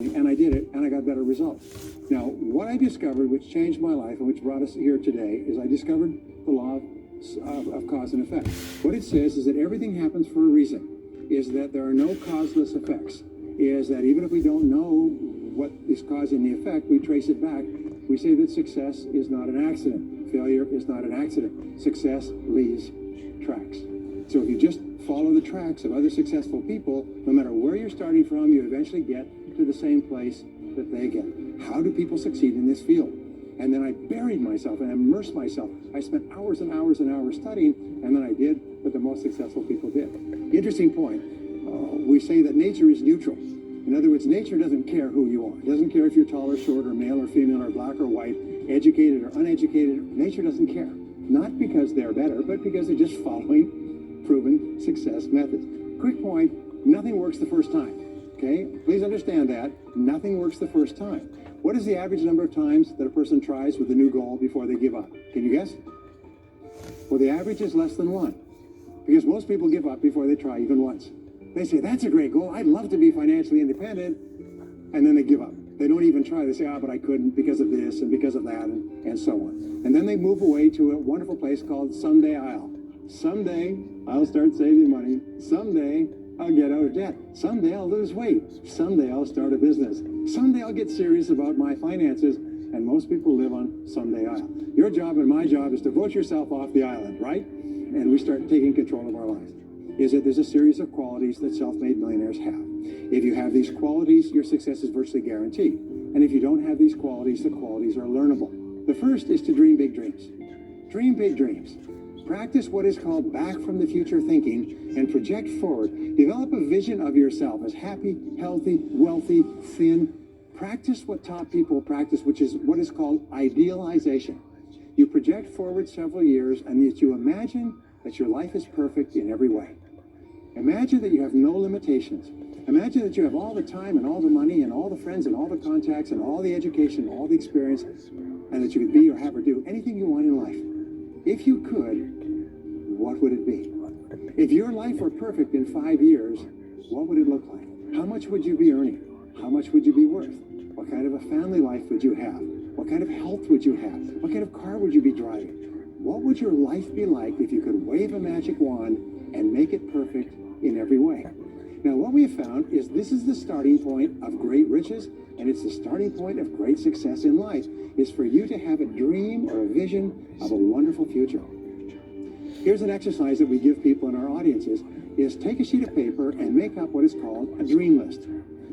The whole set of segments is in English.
and I did it, and I got better results. Now, what I discovered, which changed my life and which brought us here today, is I discovered the law of cause and effect. What it says is that everything happens for a reason, is that there are no causeless effects, is that even if we don't know what is causing the effect, we trace it back. We say that success is not an accident. Failure is not an accident. Success leaves tracks. So if you just follow the tracks of other successful people, no matter where you're starting from, you eventually get to the same place that they get. How do people succeed in this field? And then I buried myself and immersed myself. I spent hours and hours and hours studying, and then I did what the most successful people did. Interesting point. We say that nature is neutral. In other words, nature doesn't care who you are. It doesn't care if you're tall or short or male or female or black or white, educated or uneducated. Nature doesn't care. Not because they're better, but because they're just following proven success methods. Quick point, nothing works the first time. Okay? Please understand that. Nothing works the first time. What is the average number of times that a person tries with a new goal before they give up? Can you guess? Well, the average is less than one. Because most people give up before they try even once. They say, that's a great goal. I'd love to be financially independent. And then they give up. They don't even try. They say, but I couldn't because of this and because of that and so on. And then they move away to a wonderful place called Someday I'll. Someday I'll start saving money. Someday I'll get out of debt. Someday I'll lose weight. Someday I'll start a business. Someday I'll get serious about my finances. And most people live on Someday I'll. Your job and my job is to vote yourself off the island, right? And we start taking control of our lives. Is that there's a series of qualities that self-made millionaires have. If you have these qualities, your success is virtually guaranteed. And if you don't have these qualities, the qualities are learnable. The first is to dream big dreams. Dream big dreams. Practice what is called back from the future thinking and project forward. Develop a vision of yourself as happy, healthy, wealthy, thin. Practice what top people practice, which is what is called idealization. You project forward several years and that you imagine that your life is perfect in every way. Imagine that you have no limitations. Imagine that you have all the time and all the money and all the friends and all the contacts and all the education and all the experience, and that you could be or have or do anything you want in life. If you could, what would it be? If your life were perfect in 5 years, what would it look like? How much would you be earning? How much would you be worth? What kind of a family life would you have? What kind of health would you have? What kind of car would you be driving? What would your life be like if you could wave a magic wand and make it perfect in every way? Now, what we have found is this is the starting point of great riches, and it's the starting point of great success in life, is for you to have a dream or a vision of a wonderful future. Here's an exercise that we give people in our audiences, is take a sheet of paper and make up what is called a dream list.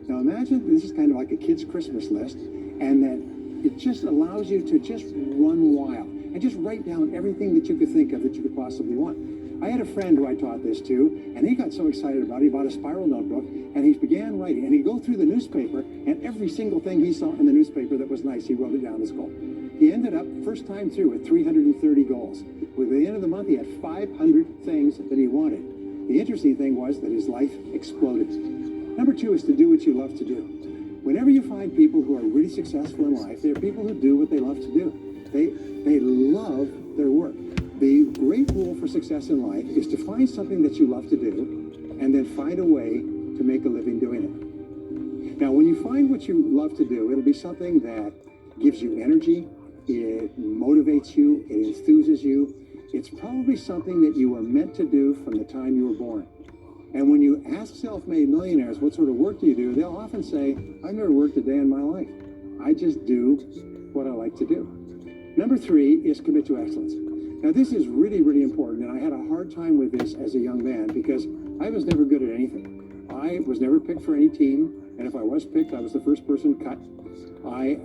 Now, imagine this is kind of like a kid's Christmas list, and that it just allows you to just run wild and just write down everything that you could think of that you could possibly want. I had a friend who I taught this to, and he got so excited about it, he bought a spiral notebook, and he began writing. And he'd go through the newspaper, and every single thing he saw in the newspaper that was nice, he wrote it down as goal. He ended up, first time through, with 330 goals. With the end of the month, he had 500 things that he wanted. The interesting thing was that his life exploded. Number two is to do what you love to do. Whenever you find people who are really successful in life, they're people who do what they love to do. They love their work. The great rule for success in life is to find something that you love to do and then find a way to make a living doing it. Now, when you find what you love to do, it'll be something that gives you energy, it motivates you, it enthuses you. It's probably something that you were meant to do from the time you were born. And when you ask self-made millionaires, what sort of work do you do? They'll often say, I've never worked a day in my life. I just do what I like to do. Number three is commit to excellence. Now, this is really, really important, and I had a hard time with this as a young man because I was never good at anything. I was never picked for any team, and if I was picked, I was the first person cut. I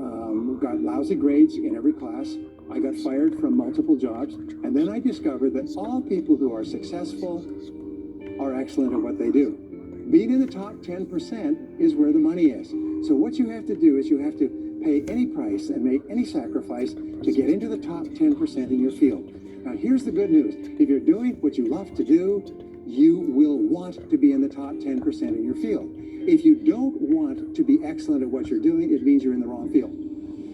got lousy grades in every class. I got fired from multiple jobs, and then I discovered that all people who are successful are excellent at what they do. Being in the top 10% is where the money is. So what you have to do is you have to pay any price and make any sacrifice to get into the top 10% in your field. Now, here's the good news. If you're doing what you love to do, you will want to be in the top 10% in your field. If you don't want to be excellent at what you're doing, it means you're in the wrong field.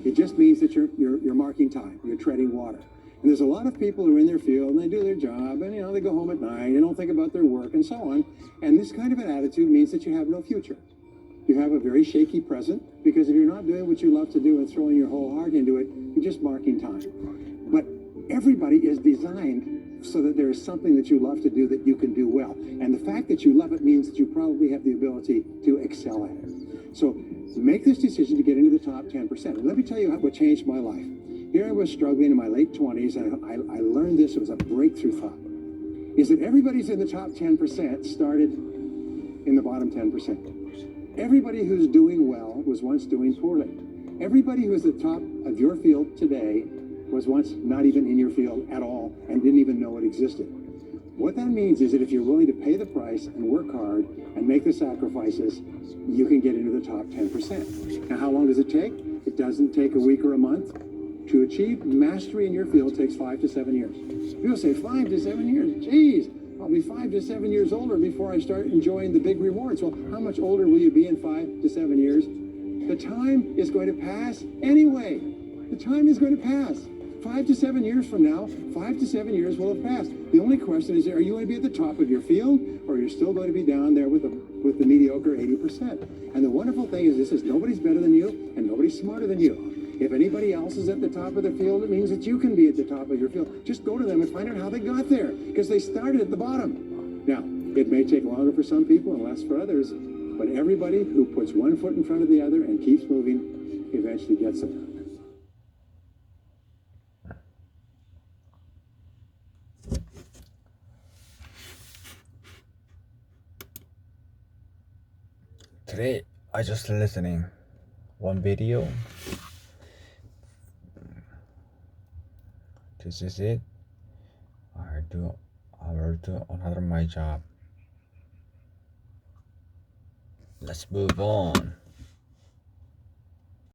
It just means that you're marking time, you're treading water. And there's a lot of people who are in their field and they do their job and, they go home at night, they don't think about their work and so on. And this kind of an attitude means that you have no future. You have a very shaky present because if you're not doing what you love to do and throwing your whole heart into it, you're just marking time. But everybody is designed so that there is something that you love to do that you can do well. And the fact that you love it means that you probably have the ability to excel at it. So make this decision to get into the top 10%. And let me tell you what changed my life. Here I was struggling in my late 20s, and I learned this. It was a breakthrough thought. Is that everybody's in the top 10% started in the bottom 10%. Everybody who's doing well was once doing poorly. Everybody who's at the top of your field today was once not even in your field at all and didn't even know it existed. What that means is that if you're willing to pay the price and work hard and make the sacrifices, you can get into the top 10%. Now, how long does it take? It doesn't take a week or a month. To achieve mastery in your field takes 5 to 7 years. People say 5 to 7 years. Geez, I'll be 5 to 7 years older before I start enjoying the big rewards. Well, how much older will you be in 5 to 7 years? The time is going to pass anyway. The time is going to pass. 5 to 7 years from now, 5 to 7 years will have passed. The only question is, are you going to be at the top of your field, or are you still going to be down there with the mediocre 80%? And the wonderful thing is this is nobody's better than you, and nobody's smarter than you. If anybody else is at the top of the field, it means that you can be at the top of your field. Just go to them and find out how they got there, because they started at the bottom. Now, it may take longer for some people and less for others, but everybody who puts one foot in front of the other and keeps moving eventually gets there. Today, I just listening one video. This is it. I will do another my job. Let's move on.